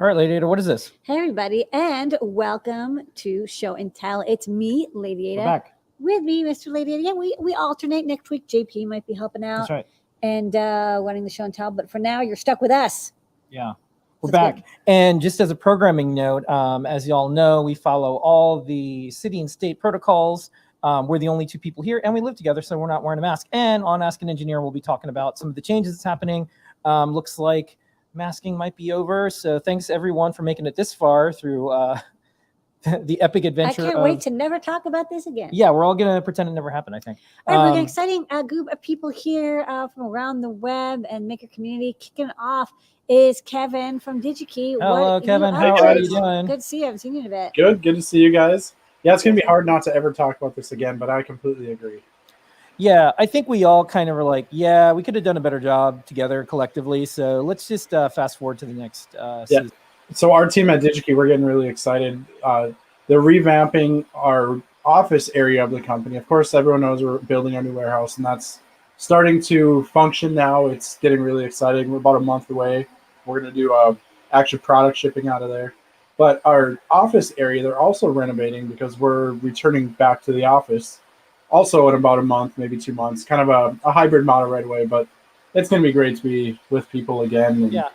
All right, Lady Ada, what is this? Hey, everybody, and welcome to Show and Tell. It's me, Lady Ada. We're back. With me, Mr. Lady Ada. Yeah, we alternate. Next week, JP might be helping out. That's right. And running the show and tell. But for now, you're stuck with us. Yeah. We're That's back. And just as a programming note, as you all know, we follow all the city and state protocols. We're the only two people here, and we live together, so we're not wearing a mask. And on Ask an Engineer, we'll be talking about some of the changes that's happening. Looks like masking might be over. So thanks, everyone, for making it this far through the epic adventure. I can't wait to never talk about this again. Yeah, we're all going to pretend it never happened, I think. All right, we've got an exciting group of people here from around the web and maker community. Kicking it off is Kevin from Digikey. Hello, Kevin. How are you doing? Good to see you. I haven't seen you in a bit. Good to see you guys. Yeah, it's going to be hard not to ever talk about this again, but I completely agree. Yeah, I think we all kind of were like, yeah, we could have done a better job together collectively. So let's just fast forward to the next season. So our team at Digikey, we're getting really excited. They're revamping our office area of the company. Of course, everyone knows we're building our new warehouse, and that's starting to function now. It's getting really exciting. We're about a month away. We're going to do actual product shipping out of there. But our office area, they're also renovating because we're returning back to the office also in about a month, maybe 2 months, kind of a hybrid model right away. But it's going to be great to be with people again. And, yeah.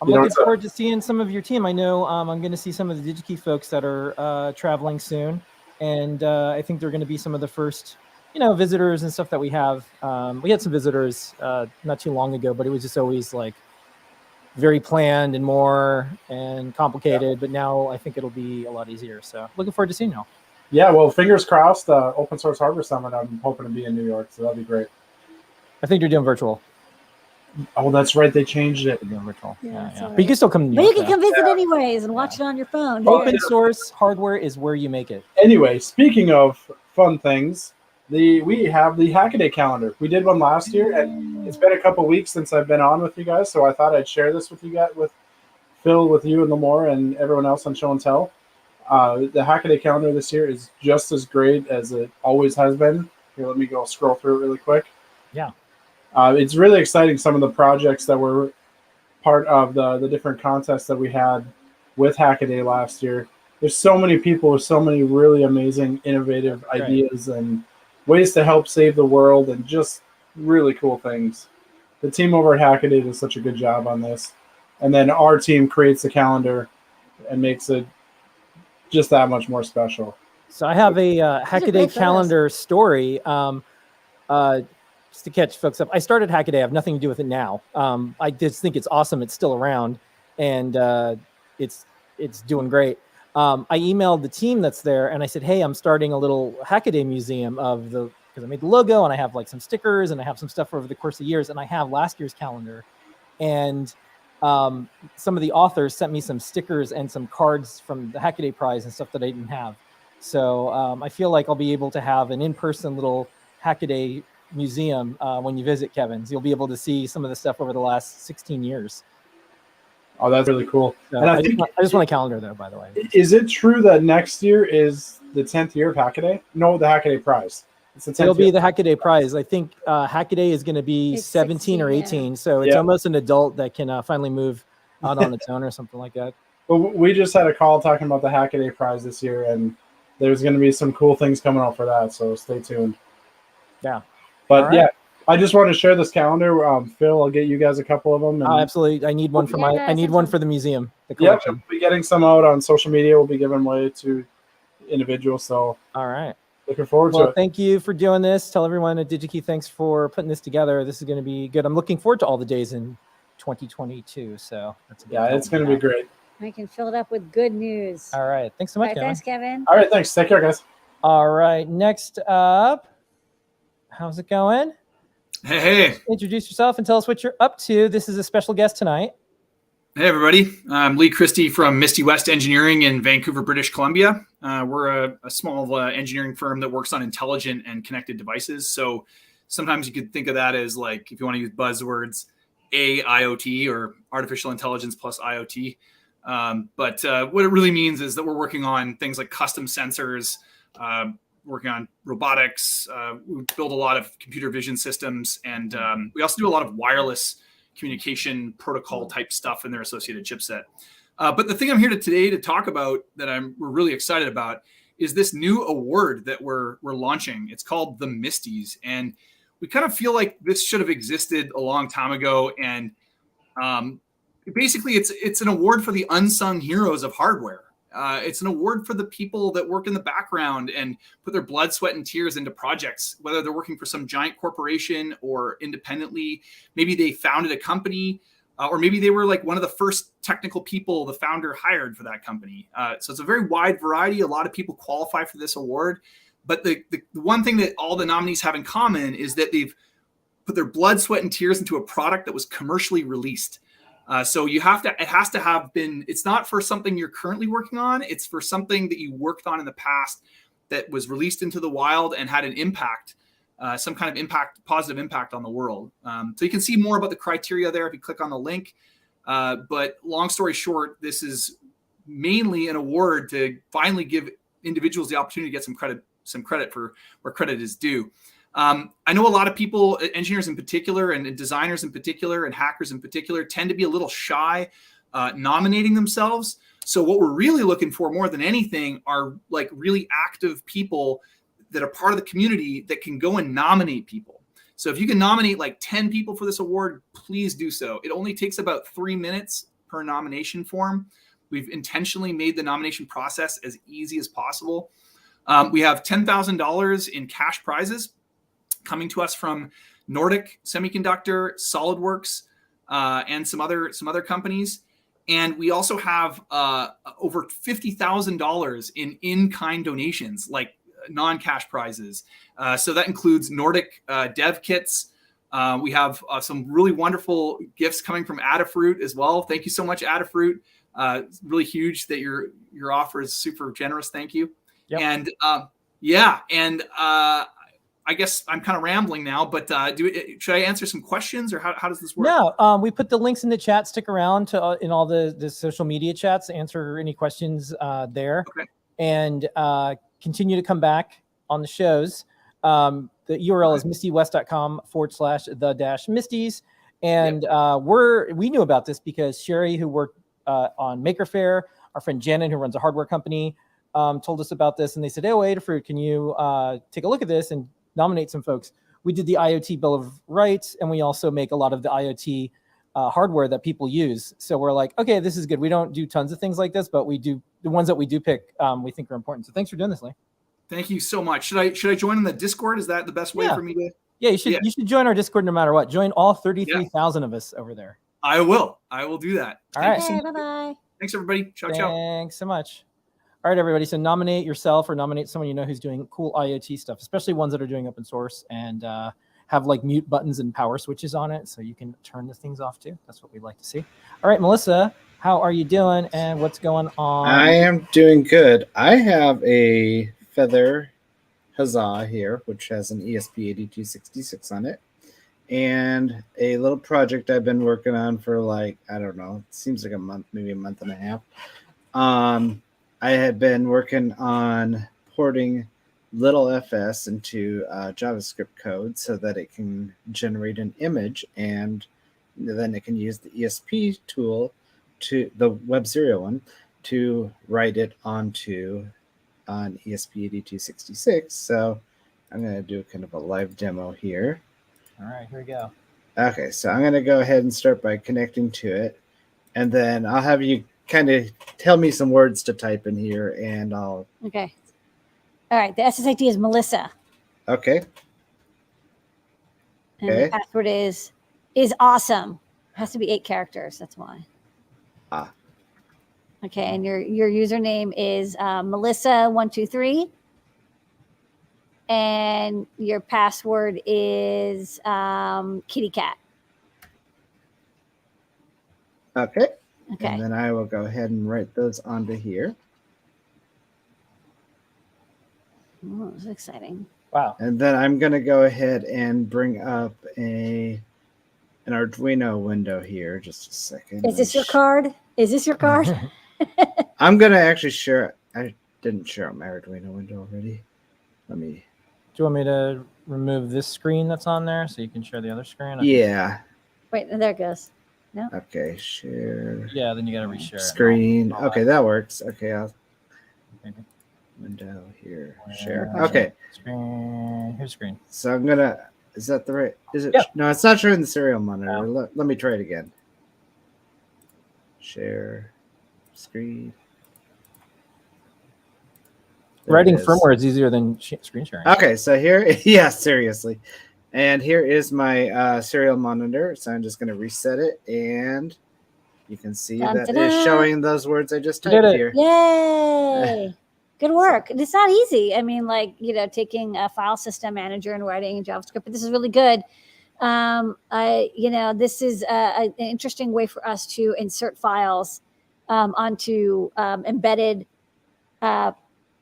I'm looking forward to seeing some of your team. I know I'm going to see some of the Digikey folks that are traveling soon. And I think they're going to be some of the first, visitors and stuff that we have. We had some visitors not too long ago, but it was just always like very planned and complicated. But now I think it'll be a lot easier. So looking forward to seeing y'all. Yeah, well, fingers crossed. Open Source Hardware Summit, I'm hoping to be in New York, so that'd be great. I think you're doing virtual. Oh, that's right. They changed it. You're doing virtual. Yeah. Right. But you can still come to New York. But you can come visit anyways and watch it on your phone. Open source hardware is where you make it. Anyway, speaking of fun things, we have the Hackaday calendar. We did one last year, and it's been a couple weeks since I've been on with you guys, so I thought I'd share this with you guys, with Phil, with you and Lamore, and everyone else on Show and Tell. The Hackaday calendar this year is just as great as it always has been. Here, let me go scroll through it really quick. Yeah. It's really exciting, some of the projects that were part of the different contests that we had with Hackaday last year. There's so many people with so many really amazing, innovative ideas and ways to help save the world and just really cool things. The team over at Hackaday does such a good job on this. And then our team creates the calendar and makes it just that much more special. So I have a Hackaday calendar story. Just to catch folks up, I started Hackaday. I have nothing to do with it now. I just think it's awesome. It's still around, and it's doing great. I emailed the team that's there, and I said, "Hey, I'm starting a little Hackaday museum because I made the logo, and I have like some stickers, and I have some stuff over the course of years, and I have last year's calendar, and some of the authors sent me some stickers and some cards from the Hackaday Prize and stuff that I didn't have. So I feel like I'll be able to have an in-person little Hackaday museum when you visit Kevin's. You'll be able to see some of the stuff over the last 16 years. Oh, that's really cool. So and I just want a calendar, though, by the way. Is it true that next year is the 10th year of Hackaday? No, the Hackaday Prize. It'll be the Hackaday Prize. I think Hackaday is going to be 17 or 18, yeah. So it's almost an adult that can finally move out on its own or something like that. Well, we just had a call talking about the Hackaday Prize this year, and there's going to be some cool things coming out for that, so stay tuned. Yeah. But yeah, I just want to share this calendar. Phil, I'll get you guys a couple of them. And absolutely. I need one for I need one for the museum. We'll be getting some out on social media. We'll be giving away to individuals. So all right. Looking forward to it. Thank you for doing this. Tell everyone at Digikey, thanks for putting this together. This is going to be good. I'm looking forward to all the days in 2022. So that's it's going to be great. I can fill it up with good news. All right. Thanks so much, Kevin. Thanks, Kevin. All right. Thanks. Take care, guys. All right. Next up, how's it going? Hey. Introduce yourself and tell us what you're up to. This is a special guest tonight. Hey, everybody. I'm Leigh Christie from Misty Engineering in Vancouver, British Columbia. We're a small engineering firm that works on intelligent and connected devices. So sometimes you could think of that as like, if you want to use buzzwords, AIoT or artificial intelligence plus IoT. But what it really means is that we're working on things like custom sensors, working on robotics. We build a lot of computer vision systems, and we also do a lot of wireless communication protocol type stuff in their associated chipset. But the thing I'm here today to talk about that we're really excited about is this new award that we're launching. It's called the Misties, and we kind of feel like this should have existed a long time ago. And basically, it's an award for the unsung heroes of hardware. It's an award for the people that work in the background and put their blood, sweat, and tears into projects, whether they're working for some giant corporation or independently. Maybe they founded a company, or maybe they were like one of the first technical people the founder hired for that company. So it's a very wide variety. A lot of people qualify for this award. But the one thing that all the nominees have in common is that they've put their blood, sweat, and tears into a product that was commercially released. So it has to have been, it's not for something you're currently working on. It's for something that you worked on in the past that was released into the wild and had an impact, some kind of positive impact on the world. So you can see more about the criteria there if you click on the link. But long story short, this is mainly an award to finally give individuals the opportunity to get some credit for where credit is due. I know a lot of people, engineers in particular, and designers in particular, and hackers in particular, tend to be a little shy nominating themselves. So what we're really looking for more than anything are like really active people that are part of the community that can go and nominate people. So if you can nominate like 10 people for this award, please do so. It only takes about 3 minutes per nomination form. We've intentionally made the nomination process as easy as possible. We have $10,000 in cash prizes coming to us from Nordic Semiconductor, SolidWorks, and some other companies. And we also have over $50,000 in-kind donations, like non-cash prizes. So that includes Nordic dev kits. We have some really wonderful gifts coming from Adafruit as well. Thank you so much, Adafruit. It's really huge that your offer is super generous. Thank you. Yep. And I guess I'm kind of rambling now, but should I answer some questions, or how does this work? No, we put the links in the chat. Stick around in all the social media chats, answer any questions there. Okay. And continue to come back on the shows. The URL is mistywest.com/the-misties. And we knew about this because Sherry, who worked on Maker Faire, our friend Janet, who runs a hardware company, told us about this, and they said, "Hey, Adafruit, can you take a look at this and nominate some folks?" We did the IoT Bill of Rights, and we also make a lot of the IoT hardware that people use. So we're like, okay, this is good. We don't do tons of things like this, but we do the ones that we do pick. We think are important. So thanks for doing this, Leigh. Thank you so much. Should I join in the Discord? Is that the best way for me to? Yeah, you should. Yeah. You should join our Discord no matter what. Join all 33,000 of us over there. I will do that. All right. Hey, bye-bye. Thanks, everybody. Ciao. Thanks so much. All right, everybody. So nominate yourself or nominate someone you know who's doing cool IoT stuff, especially ones that are doing open source and have like mute buttons and power switches on it, so you can turn the things off too. That's what we'd like to see. All right, Melissa, how are you doing and what's going on? I am doing good. I have a Feather Hazzah here, which has an ESP8266 on it, and a little project I've been working on for like, I don't know, it seems like a month, maybe a month and a half. I had been working on porting little FS into JavaScript code so that it can generate an image, and then it can use the ESP tool, to the Web Serial one, to write it onto an ESP8266. So I'm going to do kind of a live demo here. All right, here we go. Okay, so I'm going to go ahead and start by connecting to it, and then I'll have you kind of tell me some words to type in here, and I'll... Okay. All right, the SSID is Melissa. Okay. And the password is awesome. It has to be 8 characters, that's why. Okay, and your username is Melissa123. And your password is kitty cat. Okay. Okay. And then I will go ahead and write those onto here. Oh, this is exciting. Wow. And then I'm going to go ahead and bring up an Arduino window here. Just a second. Is this your card? Is this your card? I'm going to actually share. I didn't share my Arduino window already. Let me. Do you want me to remove this screen that's on there so you can share the other screen? Yeah. Wait, there it goes. Okay, share Yeah, then you got to reshare it. screen. All Okay, that works. Okay, I'll Maybe. window here. Share. Yeah. Okay, Screen. Here's screen. so I'm gonna. Is that the right? Is it? Yeah. No, it's not showing the serial monitor. No. Let me try it again. Share screen. There Writing it is. firmware is easier than screen sharing. Okay, so here, yeah, seriously. And here is my serial monitor. So I'm just going to reset it. And you can see Dun, that dun, it's dun. showing those words I just You did typed it. here. Yay! Good work. It's not easy. I mean, like, taking a file system manager and writing in JavaScript, but this is really good. This is an interesting way for us to insert files onto embedded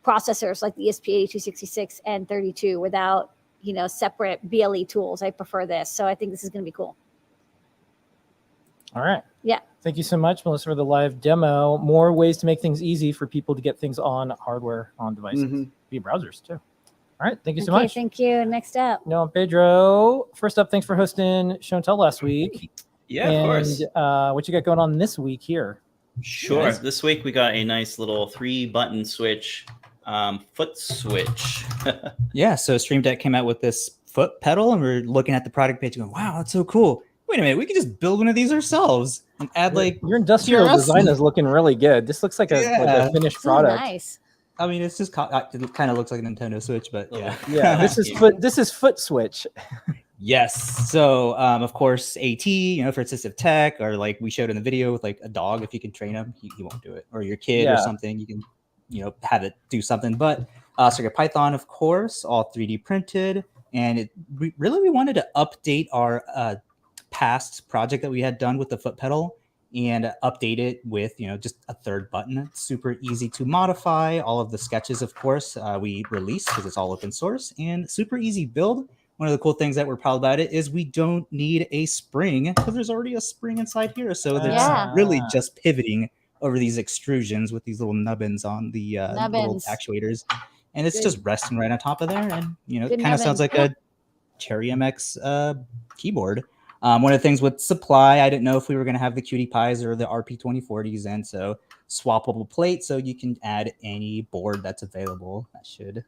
processors like the ESP8266 and 32 without, separate BLE tools. I prefer this. So I think this is going to be cool. All right. Yeah. Thank you so much, Melissa, for the live demo. More ways to make things easy for people to get things on hardware, on devices, via browsers too. All right. Thank you so much. Thank you. Next up. Noe and Pedro. First up, thanks for hosting Show and Tell last week. Yeah, of course. What you got going on this week here? Sure. Nice. This week we got a nice little 3-button switch, foot switch. Yeah, so Stream Deck came out with this foot pedal, and we're looking at the product page and going, wow, that's so cool. Wait a minute, we could just build one of these ourselves and add Your industrial TRS. design is looking really good. This looks like a finished So product. nice. I mean, it's just it kind of looks like a Nintendo Switch, but yeah. Yeah, this is foot switch. Yes. So, of course, AT, for assistive tech, or like we showed in the video with like a dog, if you can train him, he won't do it. Or your kid or something, you can, have it do something. But CircuitPython, of course, all 3D printed. And we wanted to update our past project that we had done with the foot pedal and update it with, just a third button. It's super easy to modify. All of the sketches, of course, we released because it's all open source and super easy build. One of the cool things that we're proud about it is we don't need a spring because there's already a spring inside here. So there's really just pivoting over these extrusions with these little nubbins on the little actuators. And it's just resting right on top of there. And, it kind of sounds like a Cherry MX keyboard. One of the things with supply, I didn't know if we were going to have the Cutie Pies or the RP2040s. And so swappable plate, so you can add any board that's available. That should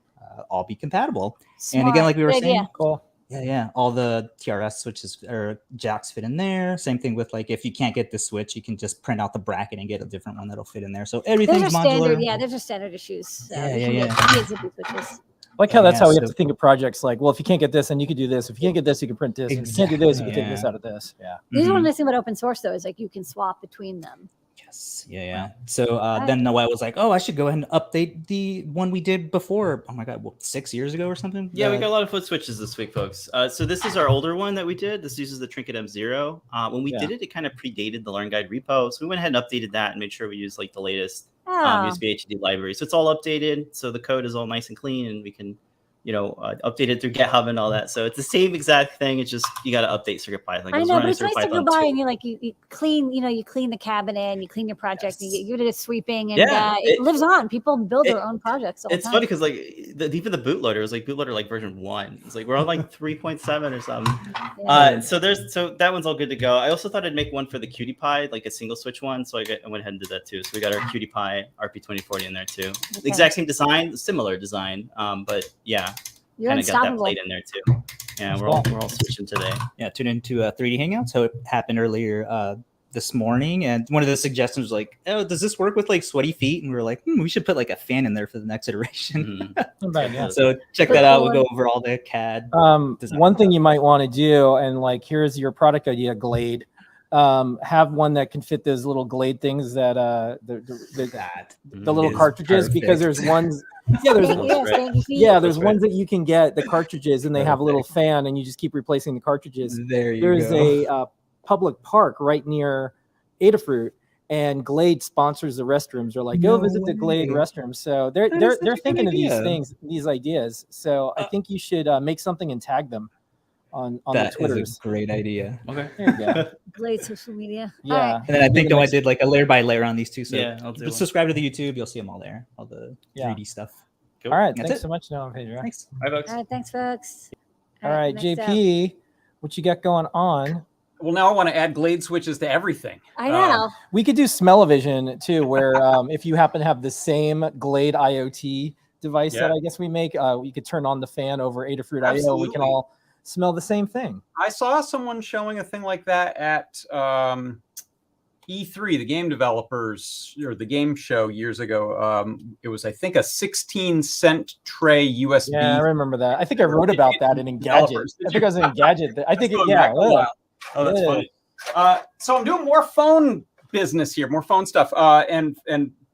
all be compatible. Smart. And again, like we were saying, cool. Yeah. All the TRS switches or jacks fit in there. Same thing with like if you can't get the switch, you can just print out the bracket and get a different one that'll fit in there. So everything's Those are modular. standard. Yeah, those are standard issues. So Yeah. I like how that's how we have to think of projects. Like, well, if you can't get this, then you could do this. If you can't get this, you can print this. If you can't do this, you can take this out of this. Yeah. This is one nice thing about open source, though, is like you can swap between them. Yes. Yeah. So then Noel was like, oh, I should go ahead and update the one we did before. Oh my God, 6 years ago or something? Yeah, we got a lot of foot switches this week, folks. So this is our older one that we did. This uses the Trinket M0. When we did it, it kind of predated the Learn Guide repo. So we went ahead and updated that and made sure we used like the latest USB HD library. So it's all updated. So the code is all nice and clean, and we can update it through GitHub and all that. So it's the same exact thing. It's just you got to update CircuitPython. I know, but it's nice to go by and you clean, you clean the cabinet and you clean your project and you do the sweeping and it lives on. People build their own projects. It's funny because like even the bootloader was like bootloader like version 1. It's like we're on like 3.7 or something. So that one's all good to go. I also thought I'd make one for the Cutie Pie, like a single switch one. So I went ahead and did that too. So we got our Cutie Pie RP2040 in there too. Okay. The exact same design, similar design, but yeah. You're got that plate in there too. Yeah, we're all switching today. Yeah, tune into 3D Hangouts. So it happened earlier this morning, and one of the suggestions was like, "Oh, does this work with like sweaty feet?" And we were like, "We should put like a fan in there for the next iteration." So check that out. We'll go over all the CAD. One thing you might want to do, and like here's your product idea, Glade. Have one that can fit those little Glade things that the little cartridges, because there's ones. There's ones that you can get the cartridges and they have a little fan and you just keep replacing the cartridges. There's a public park right near Adafruit, and Glade sponsors the restrooms. They're like, go visit the Glade restrooms. So they're thinking of these things, these ideas. So I think you should make something and tag them on the Twitters. That is a great idea. Okay. There you go. Glade social media. Yeah. Right. And then I think I did like a layer by layer on these two. So I'll do subscribe to the YouTube. You'll see them all there. All the 3D stuff. Cool. All right. That's Thanks it. so much, Noe and Pedro. Thanks. Bye, folks. All right. Thanks, folks. All right, next JP, what you got going on? Well, now I want to add Glade switches to everything. I know. We could do smell-o-vision too, where if you happen to have the same Glade IoT device that I guess we make, we could turn on the fan over Adafruit.io. We can all smell the same thing. I saw someone showing a thing like that at E3, the game developers or the game show years ago. It was, I think, a 16-cent tray USB. Yeah, I remember that. I think I wrote about that in Engadget. I think I was in Engadget. I think, Oh, that's funny. So I'm doing more phone business here, more phone stuff. And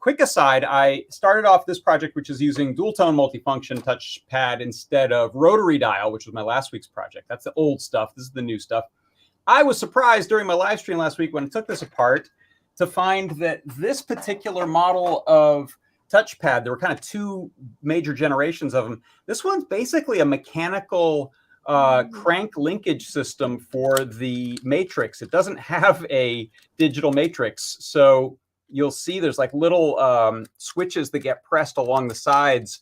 quick aside, I started off this project, which is using dual tone multifunction touchpad instead of rotary dial, which was my last week's project. That's the old stuff. This is the new stuff. I was surprised during my live stream last week when I took this apart to find that this particular model of touchpad, there were kind of two major generations of them. This one's basically a mechanical crank linkage system for the matrix. It doesn't have a digital matrix. So you'll see there's like little switches that get pressed along the sides,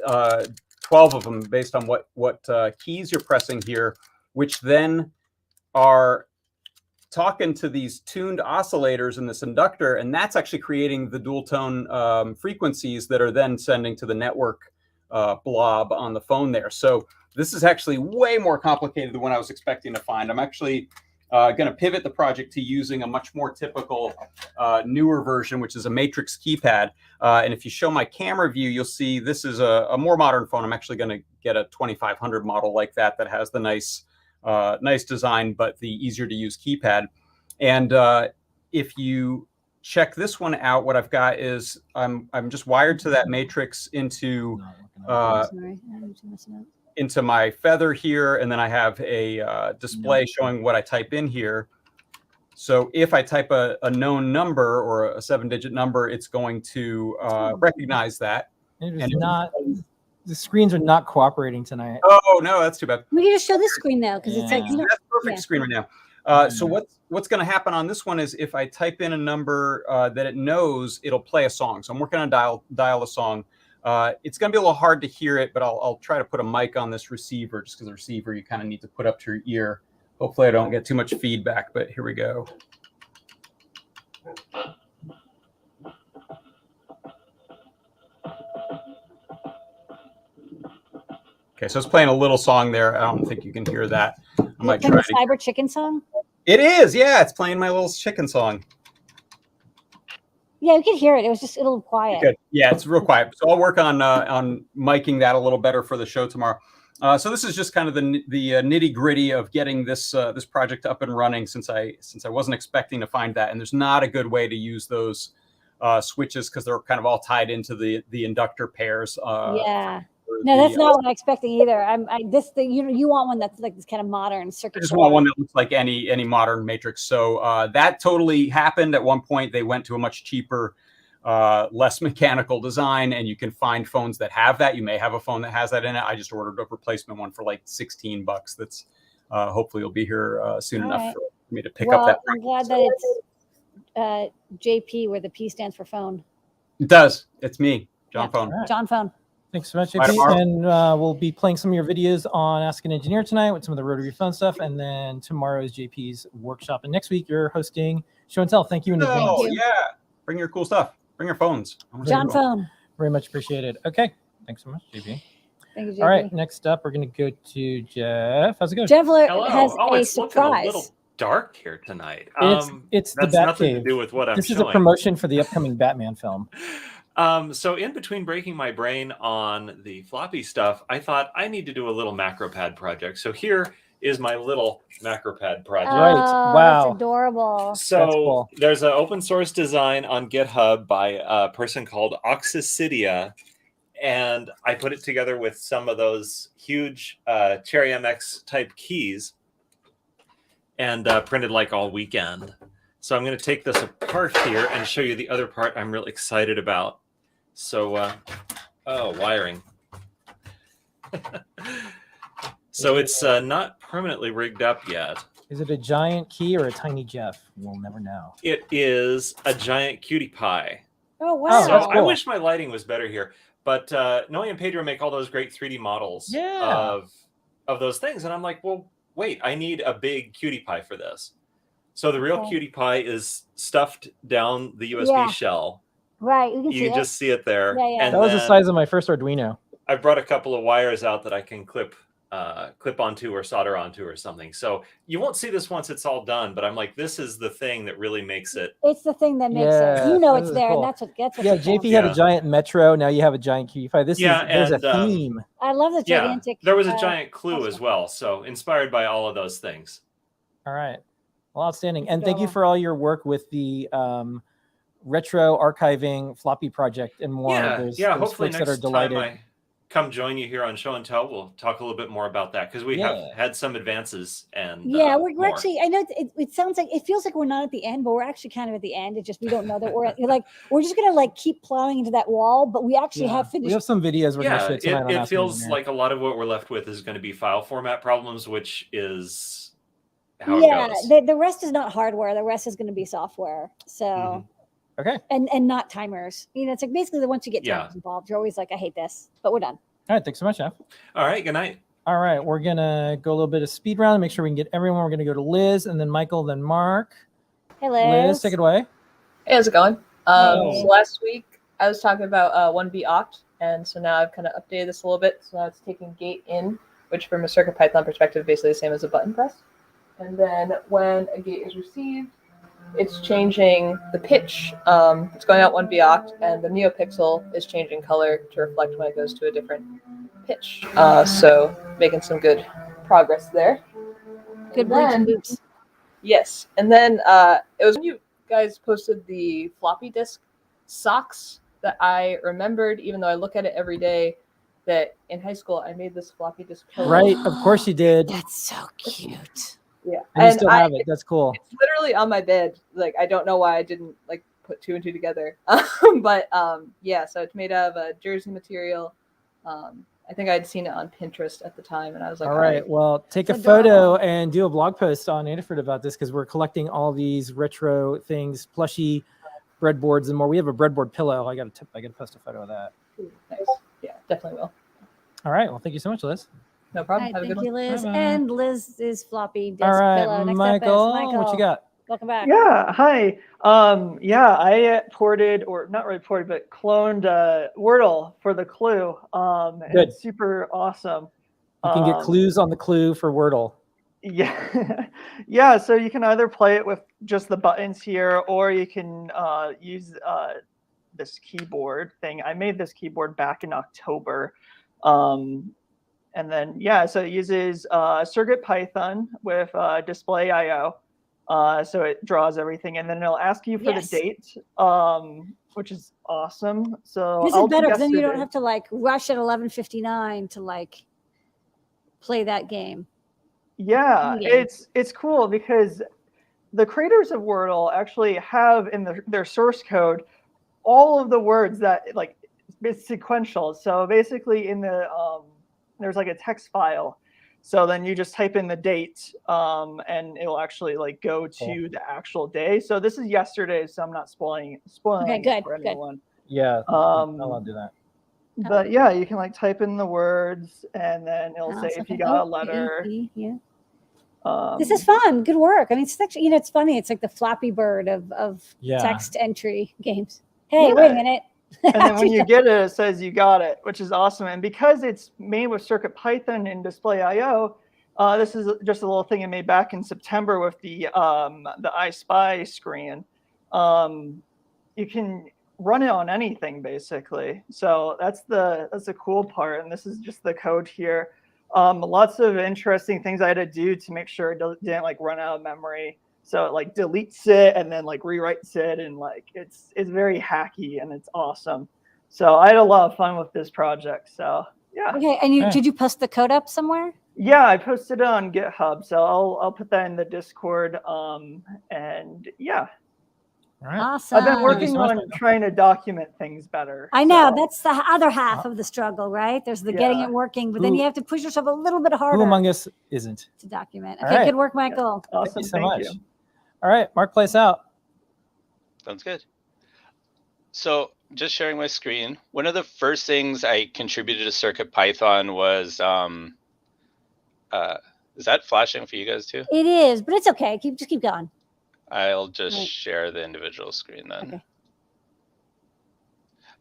12 of them based on what keys you're pressing here, which then are talking to these tuned oscillators in this inductor, and that's actually creating the dual tone frequencies that are then sending to the network blob on the phone there. So this is actually way more complicated than what I was expecting to find. I'm actually going to pivot the project to using a much more typical newer version, which is a matrix keypad. And if you show my camera view, you'll see this is a more modern phone. I'm actually going to get a 2500 model like that has the nice design, but the easier to use keypad. And if you check this one out, what I've got is I'm just wired to that matrix into my feather here, and then I have a display showing what I type in here. So if I type a known number or a 7-digit number, it's going to recognize that. The screens are not cooperating tonight. Oh no, that's too bad. We can just show this screen though, because it's like that's perfect screen right now. So what's going to happen on this one is if I type in a number that it knows, it'll play a song. So I'm working on dial a song. It's going to be a little hard to hear it, but I'll try to put a mic on this receiver, just because the receiver you kind of need to put up to your ear. Hopefully I don't get too much feedback, but here we go. Okay, so it's playing a little song there. I don't think you can hear that. I might try the Cyber Chicken song? It is, yeah. It's playing my little chicken song. Yeah, you can hear it. It was just a little quiet. Good. Yeah, it's real quiet. So I'll work on miking that a little better for the show tomorrow. So this is just kind of the nitty gritty of getting this project up and running, since I wasn't expecting to find that. And there's not a good way to use those switches because they're kind of all tied into the inductor pairs. Yeah. No, that's not what I'm expecting either. You want one that's like this kind of modern circuit. I just want one that looks like any modern matrix. So that totally happened. At one point, they went to a much cheaper, less mechanical design, and you can find phones that have that. You may have a phone that has that in it. I just ordered a replacement one for like $16. That's hopefully will be here soon enough for me to pick up that. I'm glad that it's JP, where the P stands for phone. It does. It's me, John Phone. Right. John Phone. Thanks so much, JP. And we'll be playing some of your videos on Ask an Engineer tonight with some of the rotary phone stuff. And then tomorrow is JP's workshop. And next week, you're hosting Show and Tell. Thank you in advance. Oh, yeah. Bring your cool stuff. Bring your phones. John Phone. Very much appreciated. Okay. Thanks so much, JP. Thank you, JP. All right. Next up, we're going to go to Jeff. How's it going? Jeff Hello. has a it's looking surprise. a little dark here tonight. It's the that's nothing Batcave. to do with what I'm This is showing. a promotion for the upcoming Batman film. So in between breaking my brain on the Floppy stuff, I thought I need to do a little Macropad project. So here is my little Macropad project. Right. Wow. That's adorable. So cool. There's an open source design on GitHub by a person called Oxycidia, and I put it together with some of those huge Cherry MX type keys and printed like all weekend. So I'm going to take this apart here and show you the other part I'm really excited about. So, wiring. So it's not permanently rigged up yet. Is it a giant key or a tiny Jeff? We'll never know. It is a giant cutie pie. Oh, wow. So that's I cool. wish my lighting was better here. But Noe and Pedro make all those great 3D models Yeah. of those things. And I'm like, well, wait, I need a big cutie pie for this. So the real cutie pie is stuffed down the USB shell. Right, you can just see it there. Yeah, yeah. And that was the size of my first Arduino. I brought a couple of wires out that I can clip onto or solder onto or something. So you won't see this once it's all done, but I'm like, this is the thing that really makes it. It's the thing that makes it. You know it's there, cool. And that's what gets it. Yeah, JP had a giant Metro. Now you have a giant cutie pie. There's a theme. I love the gigantic. There was a giant clue as well. So inspired by all of those things. All right. Well, outstanding. And thank you for all your work with the retro archiving floppy project and more. There's hopefully folks next that are delighted. time I come join you here on Show and Tell, we'll talk a little bit more about that because we have had some advances and we're actually. I know it sounds like it feels like we're not at the end, but we're actually kind of at the end. It's just we don't know that we're we're just gonna keep plowing into that wall, but we actually have finished. We have some videos we're gonna show tonight. It feels like a lot of what we're left with is going to be file format problems, which is how it goes. The rest is not hardware. The rest is going to be software. So. Okay. And not timers. It's like basically once you get timers involved, you're always like, I hate this, but we're done. All right. Thanks so much, Jeff. All right. Good night. All right. We're going to go a little bit of speed round and make sure we can get everyone. We're going to go to Liz and then Michael, then Mark. Hey, Liz. Liz, take it away. Hey, how's it going? So last week I was talking about 1B Oct, and so now I've kind of updated this a little bit. So now it's taking gate in, which from a CircuitPython perspective, basically the same as a button press. And then when a gate is received, it's changing the pitch. It's going out 1B Oct, and the NeoPixel is changing color to reflect when it goes to a different pitch. So making some good progress there. Good boots. Yes. And then it was when you guys posted the floppy disk socks that I remembered, even though I look at it every day, that in high school I made this floppy disk. Right. Of course you did. That's so cute. Yeah, and you still have it. That's cool. It's literally on my bed. I don't know why I didn't put two and two together. But so it's made out of a jersey material. I think I'd seen it on Pinterest at the time, and I was like, all right, well, take a photo and do a blog post on Adafruit about this because we're collecting all these retro things, plushy breadboards and more. We have a breadboard pillow. I got to post a photo of that. Nice. Yeah, definitely will. All right. Well, thank you so much, Liz. No problem. Right, thank you, Liz. Bye-bye. And Liz is floppy disk all right, pillow. Next Michael, up is Michael. what you got? Welcome back. Yeah, hi. I ported, or not really ported, but cloned Wordle for the Clue. And it's super awesome. You can get clues on the Clue for Wordle. Yeah, yeah. So you can either play it with just the buttons here, or you can use this keyboard thing. I made this keyboard back in October. And then, so it uses CircuitPython with display IO. So it draws everything, and then it'll ask you for the date, which is awesome. So this is better because then you don't have to rush at 11:59 to play that game. Yeah, it's cool because the creators of Wordle actually have in their source code all of the words that it's sequential. So basically, in the there's a text file. So then you just type in the date, and it'll actually go to the actual day. So this is yesterday, so I'm not spoiling it for anyone. Yeah, I'll do that. But yeah, you can type in the words, and then it'll say if you got a letter. This is fun. Good work. I mean, it's actually, it's funny. It's like the Flappy Bird of text entry games. Hey, wait a minute. And then when you get it, it says you got it, which is awesome. And because it's made with CircuitPython and display IO, this is just a little thing I made back in September with the I Spy screen. You can run it on anything basically. So that's the cool part. And this is just the code here. Lots of interesting things I had to do to make sure it didn't run out of memory. So it deletes it and then rewrites it, and it's very hacky and it's awesome. So I had a lot of fun with this project. So yeah. Okay, and did you post the code up somewhere? Yeah, I posted it on GitHub. So I'll put that in the Discord. And yeah. All right. Awesome. I've been working on trying to document things better. I know that's the other half of the struggle, right? There's the getting it working, but then you have to push yourself a little bit harder. Who among us isn't? To document. Okay, good work, Michael. Yeah. Awesome. Thank you so much. All right, Mark, play us out. Sounds good. So just sharing my screen. One of the first things I contributed to CircuitPython was, is that flashing for you guys too? It is, but it's okay. Just keep going. I'll just share the individual screen then.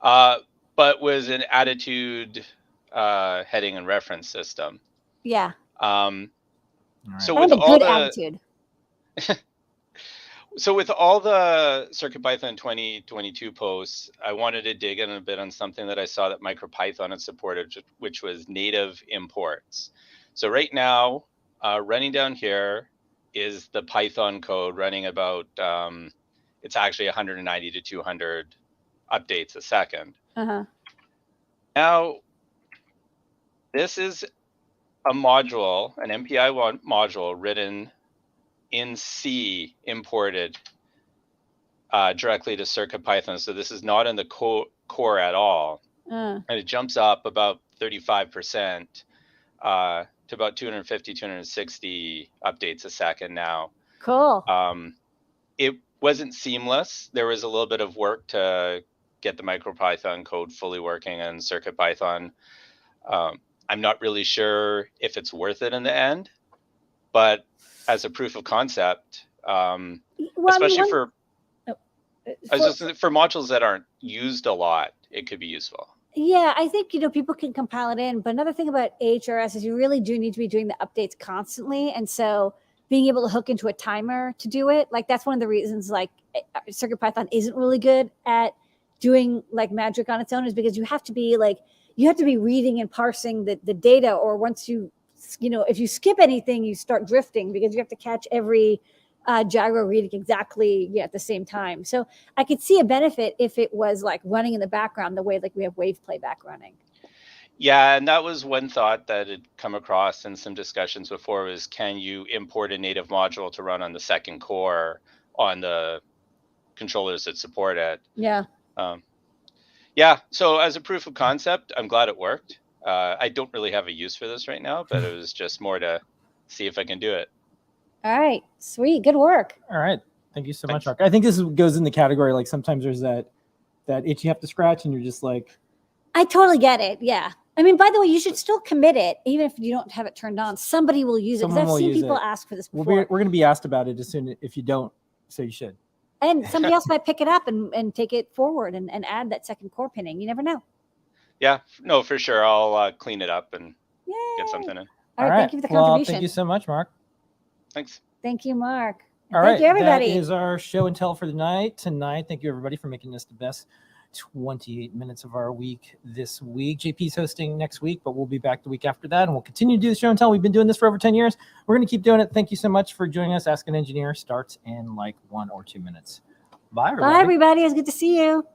Okay. But was an attitude heading and reference system. Yeah. So and with a all good the attitude. So with all the CircuitPython 2022 posts, I wanted to dig in a bit on something that I saw that MicroPython had supported, which was native imports. So right now, running down here is the Python code running about, it's actually 190 to 200 updates a second. Now, this is a module, an MPI module written in C, imported directly to CircuitPython. So this is not in the core at all. And it jumps up about 35% to about 250, 260 updates a second now. Cool. It wasn't seamless. There was a little bit of work to get the MicroPython code fully working in CircuitPython. I'm not really sure if it's worth it in the end, but as a proof of concept, especially for modules that aren't used a lot, it could be useful. Yeah, I think, people can compile it in. But another thing about AHRS is you really do need to be doing the updates constantly. And so being able to hook into a timer to do it, like that's one of the reasons like CircuitPython isn't really good at doing like magic on its own, is because you have to be reading and parsing the data, or once if you skip anything, you start drifting because you have to catch every gyro reading exactly at the same time. So I could see a benefit if it was like running in the background the way like we have wave playback running. Yeah, and that was one thought that had come across in some discussions before, was can you import a native module to run on the second core on the controllers that support it? Yeah. Yeah, so as a proof of concept, I'm glad it worked. I don't really have a use for this right now, but it was just more to see if I can do it. All right, sweet, good work. All right, thank you so much, Mark. I think this goes in the category like sometimes there's that itch you have to scratch, and you're just like. I totally get it. Yeah, I mean, by the way, you should still commit it, even if you don't have it turned on. Somebody will use it, because I've seen people ask for this before. We're going to be asked about it as soon if you don't, so you should. And somebody else might pick it up and take it forward and add that second core pinning. You never know. Yeah, no, for sure. I'll clean it up and get something in. All right, thank you for the contribution. Thank you so much, Mark. Thanks. Thank you, Mark. Thank you, everybody. That is our show and tell for the night tonight. Thank you, everybody, for making this the best 28 minutes of our week this week. JP's hosting next week, but we'll be back the week after that, and we'll continue to do the show and tell. We've been doing this for over 10 years. We're going to keep doing it. Thank you so much for joining us. Ask an Engineer starts in like 1 or 2 minutes. Bye, everybody. Bye, everybody. It was good to see you.